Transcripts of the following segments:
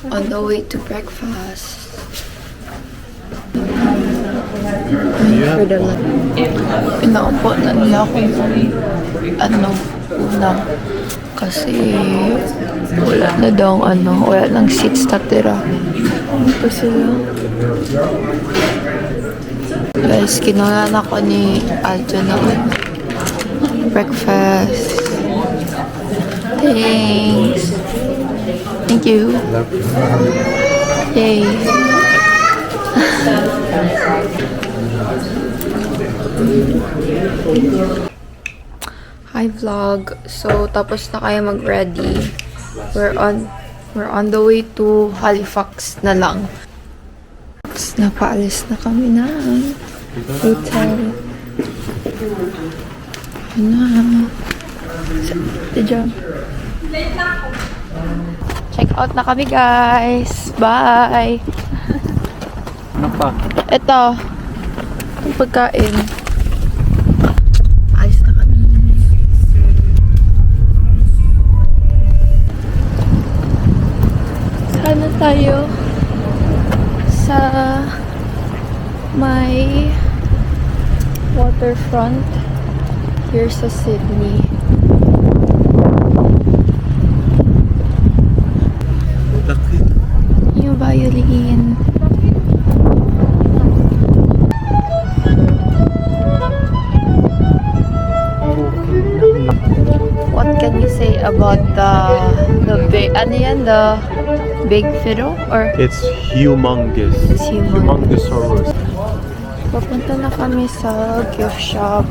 On the way to breakfast. Yeah. Pinaupo na nila ako una. Kasi wala na daw wala nang seats natira. Ano pa sila? Guys, kinuha na ako ni Aljo ng breakfast. Thanks. Thank you. Yay. Hi vlog. So tapos na kayo mag-ready. We're on the way to Halifax na lang. Napaalis na kami na hotel. Diyan. Check out na kami guys. Bye. Ano pa? Ito. Ang pagkain. Ayos na kami. Sana tayo sa may waterfront here sa Sydney. Yung violin. What can you say about the big, ano yan, the big fiddle? Or It's humongous. It's humongous. Humongousaurus. papunta na kami sa gift shop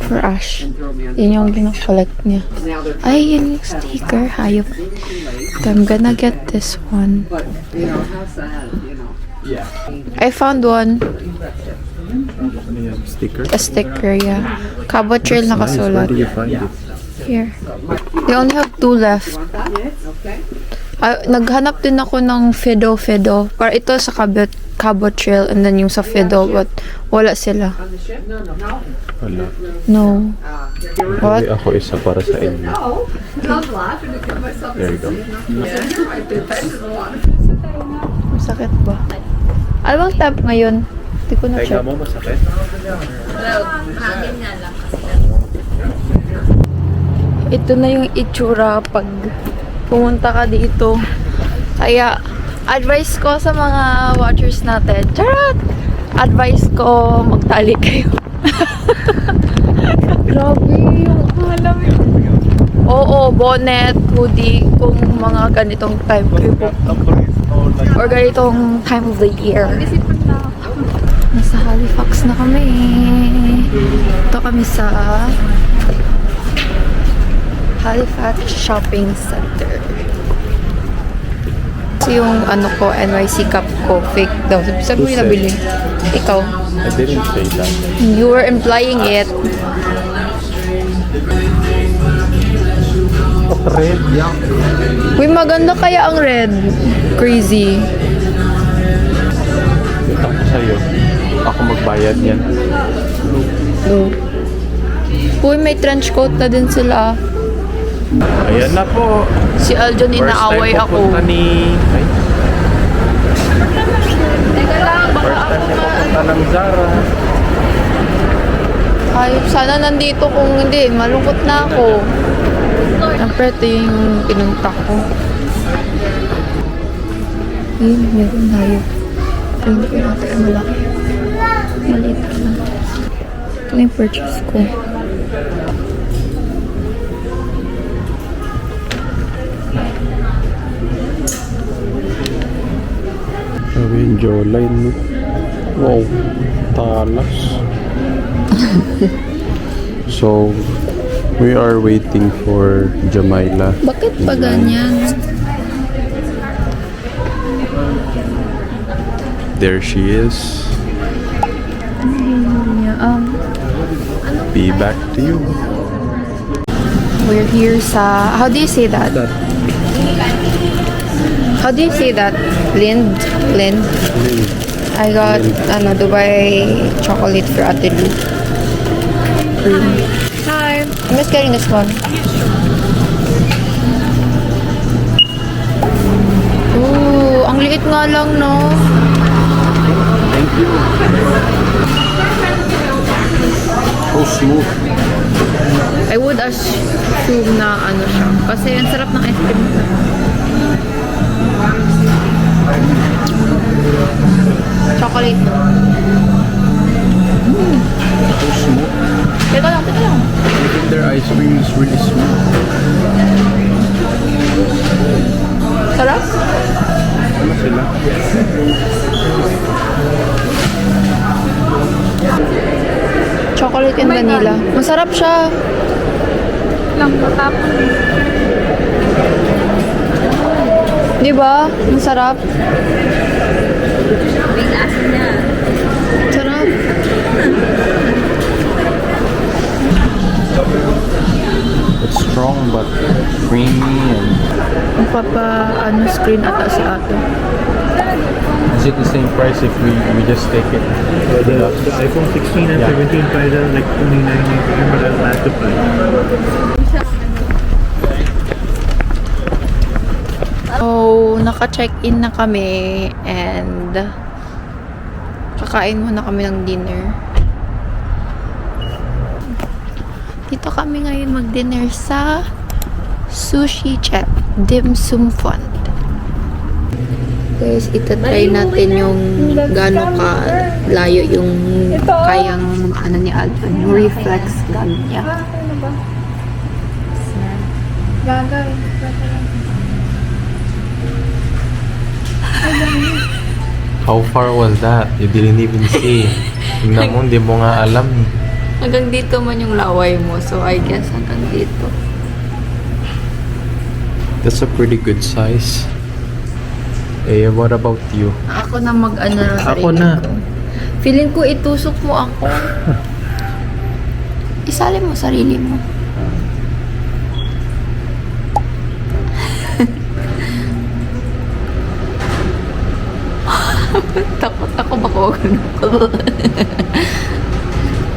for Ash. Yun yung gina-collect niya. Ay, yun yung sticker. Hayop. I'm gonna get this one. I found one. Sticker? A sticker, yeah. Cabo Trail nakasulat. Where did you find it? Here. They only have 2 left. Naghanap din ako ng Fido. Para ito sa Cabo Trail and then yung sa Fido, but wala sila. Wala. No. What? Hindi ako isa para sa inyo. There you go. Masakit ba? Ano bang tab ngayon? Hindi ko na Kaya check. mo masakit? Ito na yung itsura pag pumunta ka dito. Kaya, advice ko sa mga watchers natin, charot! Advice ko, magtali kayo. Grabe yung alam yun. Oo, bonnet, hoodie, kung mga ganitong time or ganitong time of the year. Nasa Halifax na kami. Ito kami sa Halifax Shopping Center. Kasi yung ko, NYC cup ko, fake daw. Sabi mo yung nabili. Ikaw. I didn't say that. You were implying it. Red? Uy, maganda kaya ang red. Crazy. Ito ko sa'yo. Ako magbayad yan. No. Uy, may trench coat na din sila. Ayan na po. Si Aljon inaaway ako. First time niya pupunta ng Zara. Ay, sana nandito kung hindi. Malungkot na ako. Siyempre, ito yung pinunta ko. Ayun, meron tayo. Ayun ko natin. Malaki. Maliit ka lang. Ito yung purchase ko. Sabi yung jawline mo. Wow. Talas. So, we are waiting for Jamila. Bakit pa ganyan? There she is. Be back to you. We're here sa... How do you say that? How do you say that? Lind? I got Dubai chocolate for Ate Lu. Hi. I'm just getting this one. Chocolate nga lang, no? Thank you. So smooth. I would assume na ano siya. Kasi ang sarap ng ice cream. Chocolate. So smooth. Teka lang, teka lang. I think their ice cream is really smooth. Sarap? Ano sila? Chocolate and vanilla. Masarap siya. Lang matapon. Di ba? Masarap. May lasa niya. Sarap. It's strong but creamy and Screen ata si ate. is it the same price if we just take it? The iPhone 16 and 17 price are like $29.99, but I'll match the price. So, naka-check-in na kami and kakain muna kami ng dinner. Dito kami ngayon mag-dinner sa Sushi Chat Dim Sum Fund. Guys, itatry natin yung gaano ka layo yung kayang ano ni Alvin, yung reflex gun niya. Gagay. How far was that? You didn't even see. Tingnan mo, hindi mo nga alam. Hanggang dito man yung laway mo, so I guess hanggang dito. That's a pretty good size. Eh, what about you? Ako na mag-ano na sarili Ako na. ko. Feeling ko itusok mo ako. Isali mo sarili mo. Takot ako baka wag ko.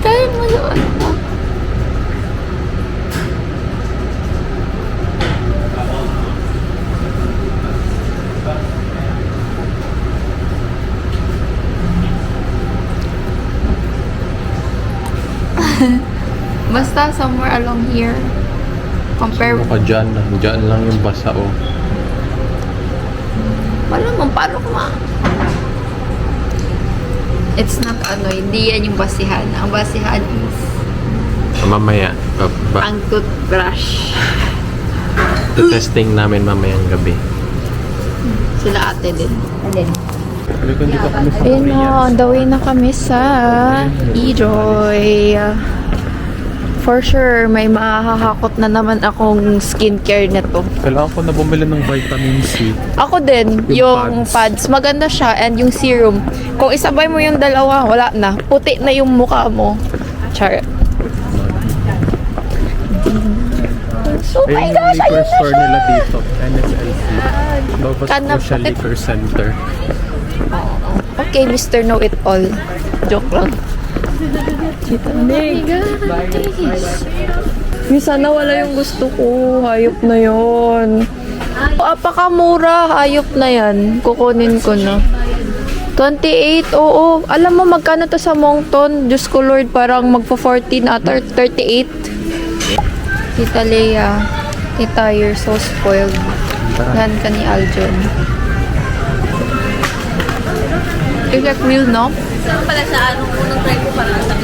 Kaya mo naman ako. Basta somewhere along here. Compare. Ano ka dyan? Dyan lang yung basa, oh. Wala mong paano kuma. It's not ano, hindi yan yung basihan. Ang basihan is Mamaya. ang toothbrush. Testing namin mamayang gabi. Sila ate din. Halika dito kami sa Ayun na, on the way na kami sa Ejoy. For sure, may mahahakot na naman akong skincare nito. Kailangan ko na bumili ng vitamin C. Ako din, yung pads. Maganda siya and yung serum. Kung isabay mo yung dalawa, wala na. Puti na yung mukha mo. Char. Oh my Ayun yung gosh, liquor ayun na store siya! nila dito. NSLC. Nova Kanap- Scotia Liquor Center. Okay, Mr. Know-It-All. Joke lang. Nick. Sana wala yung gusto ko. Hayop na yon. Apakamura. Hayop na yan. Kukunin ko na. 28, oo. Alam mo, magkano to sa Moncton? Diyos ko Lord, parang magpo-14 at 38. Tita Leia. Tita, you're so spoiled. Yan ka ni Aljon. Is that real, no? Saan pala sa anong unang try ko para sa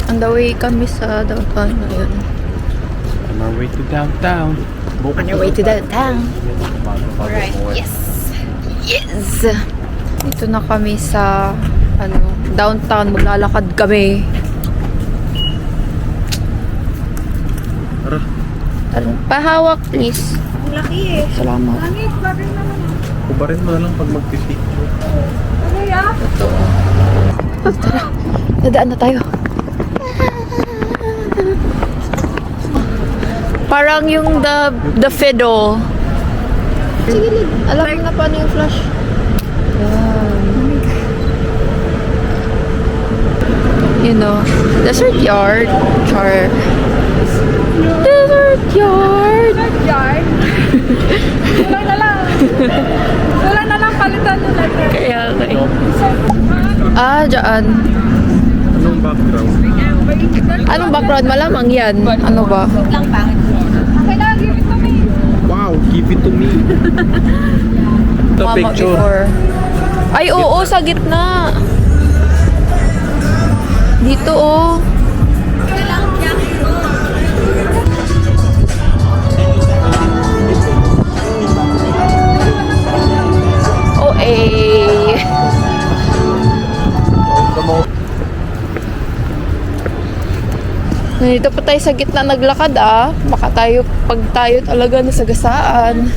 On the way kami sa downtown ngayon. On our way to downtown. On our way to downtown. Alright, yes. Yes! Dito na kami sa downtown. Maglalakad kami. Tara. Pahawak, please. Ang laki eh. Salamat. Langit, bakit naman? Kubarin mo na lang pag magpipicture. Ano ya? Oh, tara. Nadaan na tayo. Parang yung the fiddle. Sige, alam mo na paano yung flash. Yan. You know, desert yard. Char. Desert yard. Yard. Kulang na lang. Kulang na lang palitan nyo letter. Kaya okay. Ah, dyan. Anong background? Anong background? Malamang yan. Ano ba? Lang pangit. Okay na, give it to me. Wow, give it to me. The Mama picture. before. Ay, oo, sa gitna. Dito, oh. Kailangan jacket mo. Oh, eh. Nandito pa tayo sa gitna naglakad, ah. Baka tayo, pag tayo talaga nasagasaan.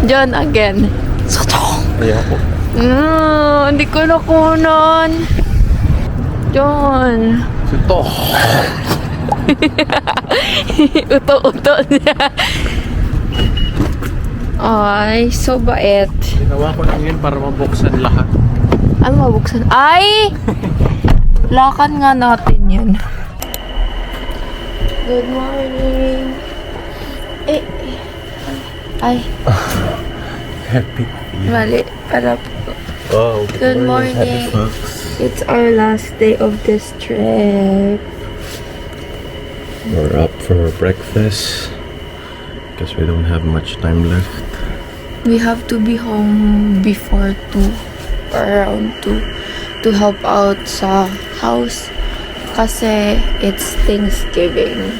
John again. Sotong! Ayoko. Hindi ko nakunan. John. Ito. Uto-uto niya. Ay, so bait. Ginawa ko lang yun para mabuksan lahat. Ano mabuksan? Ay! Lakan nga natin yun. Good morning. Eh. Ay, Happy. mali. Para po. Oh, Good morning. It's our last day of this trip. We're up for breakfast. Guess we don't have much time left. We have to be home before 2 or around 2 to help out sa house kasi it's Thanksgiving.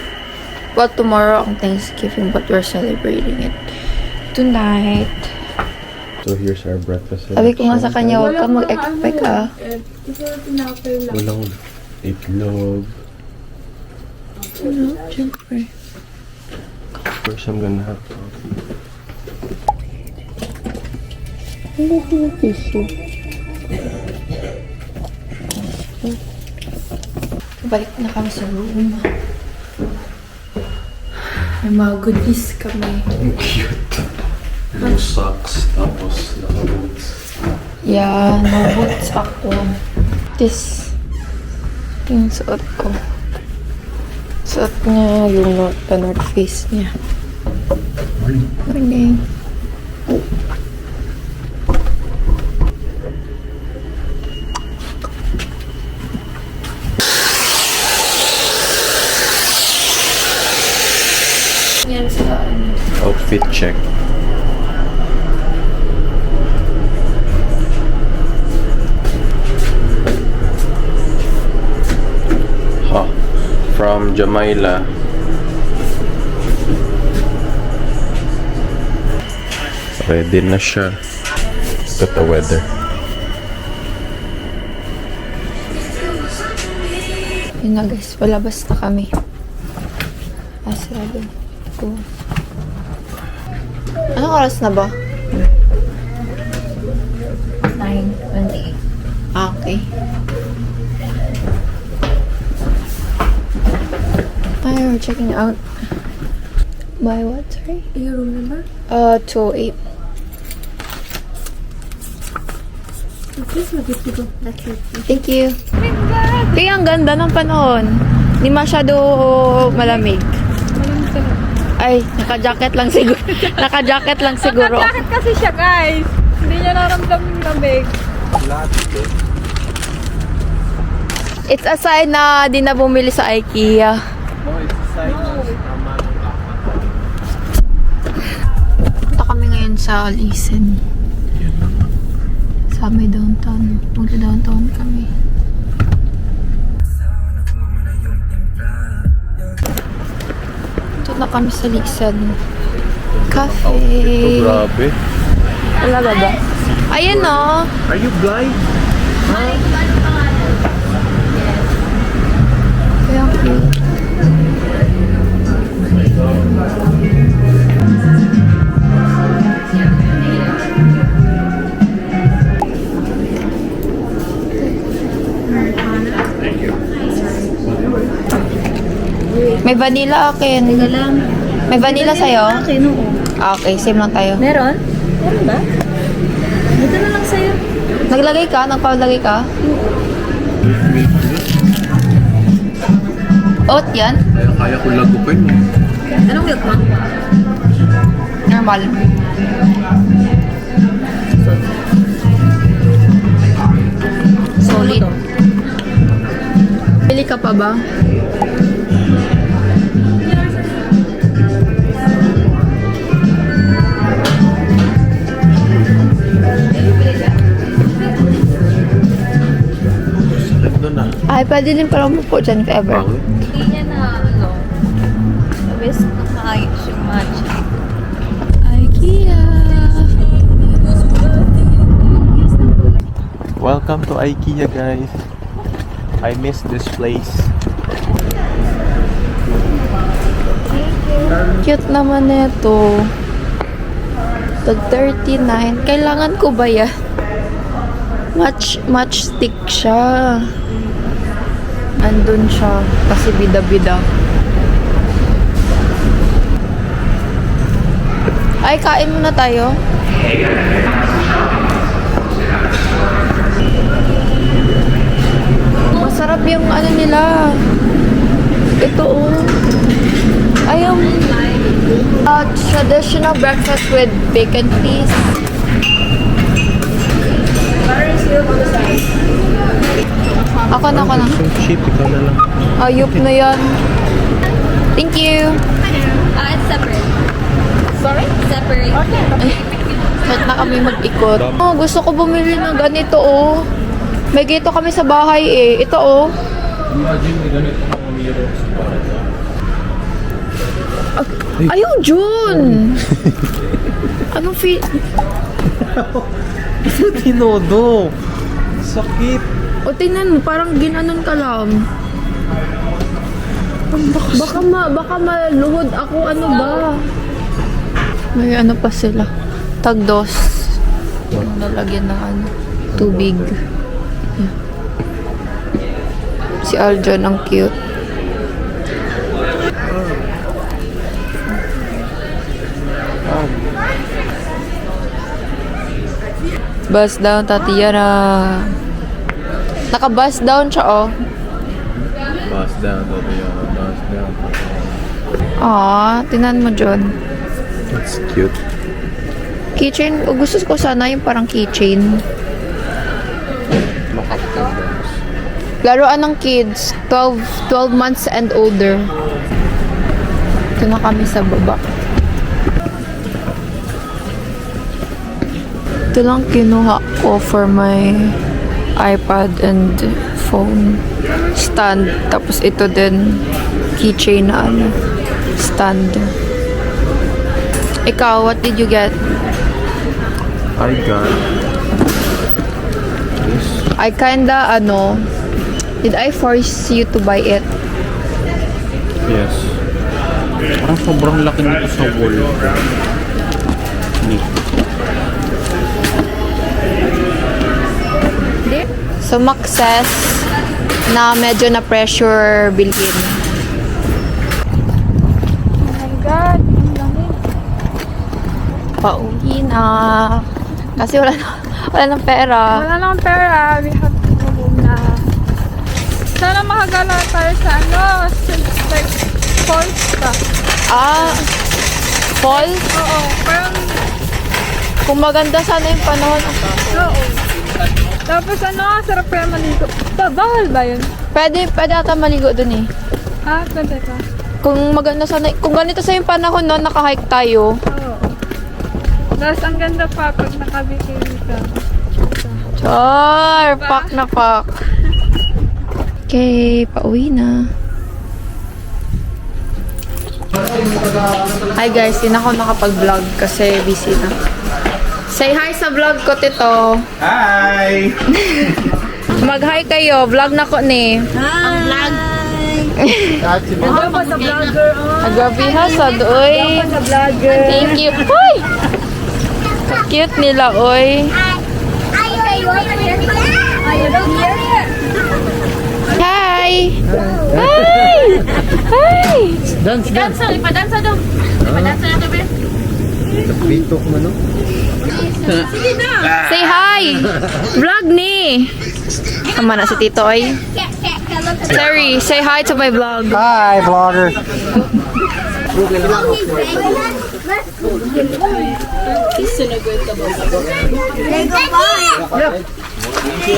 Well, tomorrow ang Thanksgiving but we're celebrating it tonight. So here's our breakfast. Sabi ko nga sa kanya, huwag kang mag-expect ah. Walang itlog. Siyempre. First I'm gonna have coffee. Balik na kami sa room. May mga goodies kami. Ang cute. No socks, tapos naka-boots. Yeah, no boots ako. This, yung suot ko. Suot niya yung the North Face niya. Morning. Yan sa Outfit check. From Jamila. Ready na siya. Look at the weather. Yun na guys, palabas na kami. Sarado. Go. Anong oras na ba? 9:28. Okay. Ay, we're checking out. By what, sorry? Your room number? 208. Okay, so good to go. That's it. Thank you. Kaya ang ganda ng panahon. Hindi masyado malamig. Ay, naka-jacket lang siguro. Naka-jacket lang siguro. Naka-jacket kasi siya, guys. Hindi niya naramdaman yung lamig. It's a sign na di na bumili sa IKEA. Punta kami ngayon sa Lisen. Sa may downtown. Magda-downtown kami. Ito na kami sa Lisen. Cafe. Ito, grabe. Talaga ba? Ayun o. Are you blind? Kaya cute. May vanilla akin. lang. May vanilla sa'yo? Okay, no. Okay, same lang tayo. Meron? Meron ba? Dito na lang sa'yo. Naglagay ka? Nagpalagay ka? Oat yan? Kaya ko lagukin. Anong milk mo? Normal. Solid. Pili ka pa ba? Sakit doon ah. Ay, pwede din pala umupo dyan if ever. Bakit? Hindi niya na, Bes, nakakayos yung matcha. IKEA. Welcome to IKEA, guys. I miss this place. Cute naman nito. Tag 39. Kailangan ko ba yan? Matchstick siya. Andun siya. Kasi bida-bida. Ay, kain muna tayo. Masarap yung ano nila. Ito oh. Ay, yung traditional breakfast with bacon, please. Ako na. So cheap, ikaw na lang. Ayup na yan. Thank you. It's separate. Sorry? Separate. Okay. Kahit na kami mag-ikot. Oh, gusto ko bumili ng ganito oh. May ganito kami sa bahay eh. Ito oh. Ayaw, Jun! Anong Tinodo. Sakit. O, tingnan mo, parang ginanon ka lang. Baka maluhod ako, ano ba? May ano pa sila. Tagdos. Nalagyan ng ano, tubig. Yeah. Si Aljon, ang cute. Bus down, Tatiana. Naka-bus down siya, oh. Bust down, Tatiana. Bust down. Aw, tinan mo, John. That's cute. Keychain, gusto ko sana yung parang keychain. Laruan ng kids, 12 months and older. Ito na kami sa baba. Ito lang kinuha ko for my iPad and phone stand. Tapos ito din, keychain na ano, stand. Ikaw, what did you get? I got this. I kinda, did I force you to buy it? Yes. Parang sobrang laki nito sa wall. Neat. So, Success na medyo na pressure bilhin. Oh my God, ang lamig. Pauwi na. Kasi wala nang pera. Wala lang pera, we have to go home na. Sana makagala tayo sa like, falls pa. Fall? Oo, parang, Kung maganda sana yung panahon. oo. Tapos sarap kaya maligo. Bawal ba yun? Pwede ata maligo dun eh. Pwede ka. Kung maganda sana, kung ganito sa yung panahon no, naka-hike tayo. Oo. Tapos ang ganda pa pag nakabikini ka. Char! Pak na pak. Okay, pauwi na. Hi guys, hindi na ako nakapag-vlog kasi busy na. Say hi sa vlog ko, Tito. Hi! Mag-hi kayo. Vlog na ko ni. Ang vlog. Ano pa sa vlogger? Agabi ha, sad, oy. Sa vlogger. Thank you. Hoy! Cute nila, oy. Hi! Hi! Hi! Dance, dance! Ipadansa daw. Ipadansa na kami. Dito ko ano? Say hi! Vlog ni! Tama na si Tito ay. Sorry, say hi to my vlog. Hi, vlogger.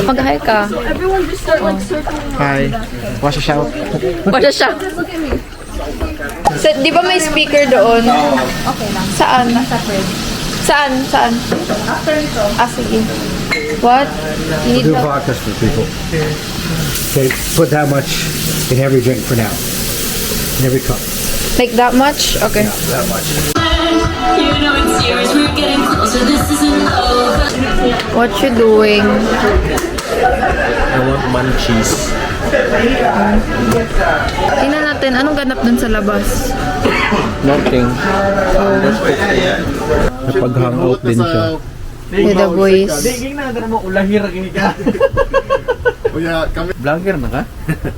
Mag-hi ka. Hi. Watch a shout. Wala siya. Di ba may speaker doon? Okay lang. Saan? Saan? Saan? After ito. Ah, sige. What? You need Do help? vodkas for people. Okay, put that much in every drink for now. In every cup. Like that much? Okay. That much. You know it's serious, we're getting closer, this isn't over. What you doing? I want munchies. Tingnan natin, anong ganap dun sa labas? Nothing. Napag-hangout din siya. With the boys. Vlogger na ka?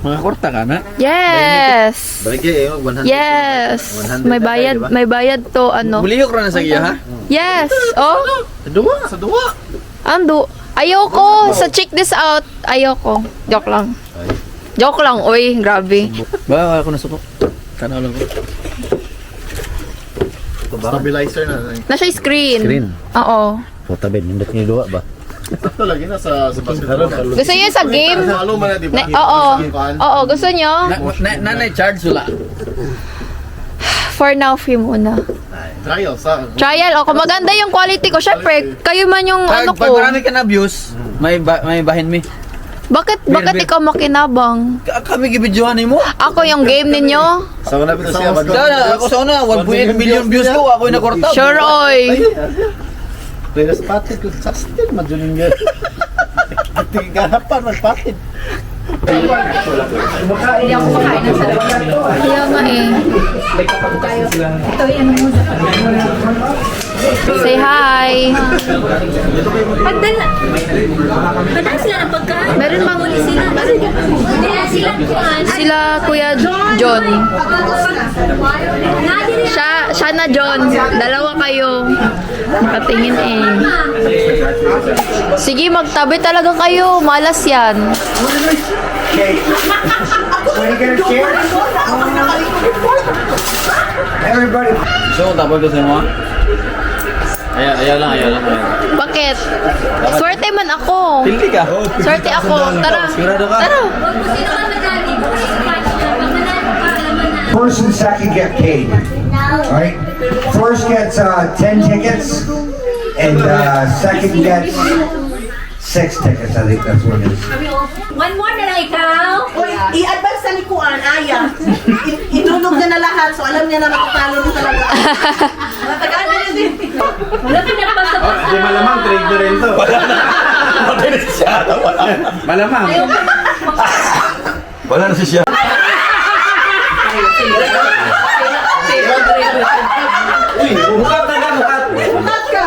Mga korta ka na? Yes! Yes! May bayad to, ano? Buliyok ra na sa iya ha? Yes! Oh? Sa duwa. Ando. Ayoko! Sa check this out. Ayoko. Joke lang. Joke lang, oy. Grabe. Ba ako na suko. Kana lang ko. Stabilizer na. Nasa screen. Screen? Oo. Puta Ben, hindi niyo duwa ba? Ito lagi na sa basketball. Gusto niyo sa game? Halo man na, di ba? Oo. Oo, gusto niyo? Nanay charge sula. For now, free muna. Trial sa. Trial. O, kung maganda yung quality ko, syempre, kayo man yung ano Pag ko. marami ka na views, may bahin mi. Bakit ikaw makinabang? Kami gibidyohan mo. Ako yung game ninyo? Sa una pito siya. Ako sa una 1.8 million views ko, ako yung nakorta. Sure, oy. Pero sa patit ko sa still maduling yan. Tingin ka hapa magpatit. Hindi ako makain ng salamat. Kaya nga eh. Ito yan mo. Say hi. Padala sila ng pagkain. Meron bang Sila sila Kuya John? Siya na John. Dalawa kayo. Nakatingin eh. Sige, magtabi talaga kayo. Malas yan. Everybody. So, tapos ko sa mo. Ayaw lang. Bakit? Swerte man ako. Pildi ka. Swerte ako. Tara. Sigurado ka? Tara. First and second get paid. All right. First gets 10 tickets, and second gets 6 tickets. I think that's what it is. One more na lang ikaw. I-advance na ni Kuan, Aya. Inunog na lahat, so alam niya na makapalo din talaga. Matagaan na din. Wala ka na pasapasa. Di malamang trade na rin to. Malamang. Wala na si siya. Bukat na ka, bukat. Bukat ka!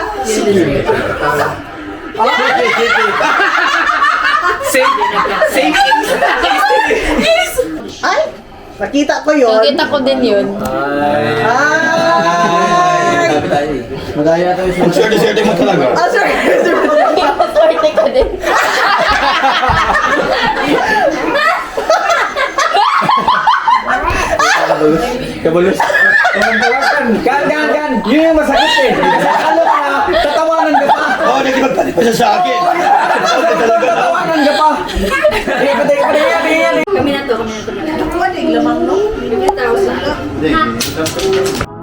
Ay! Nakita ko yun. Nakita ko din yun. Ay! Madaya tayo sa... Swerte mo talaga. Ah, sorry. Swerte ko din. Kabalus. Gan. Yun yung masakit eh. Ano ka na, tatawanan ka pa. Oh, nagkipagpalit pa siya sa akin. Tatawanan ka pa. Kami na to. Ano yung lamang no? 1,000.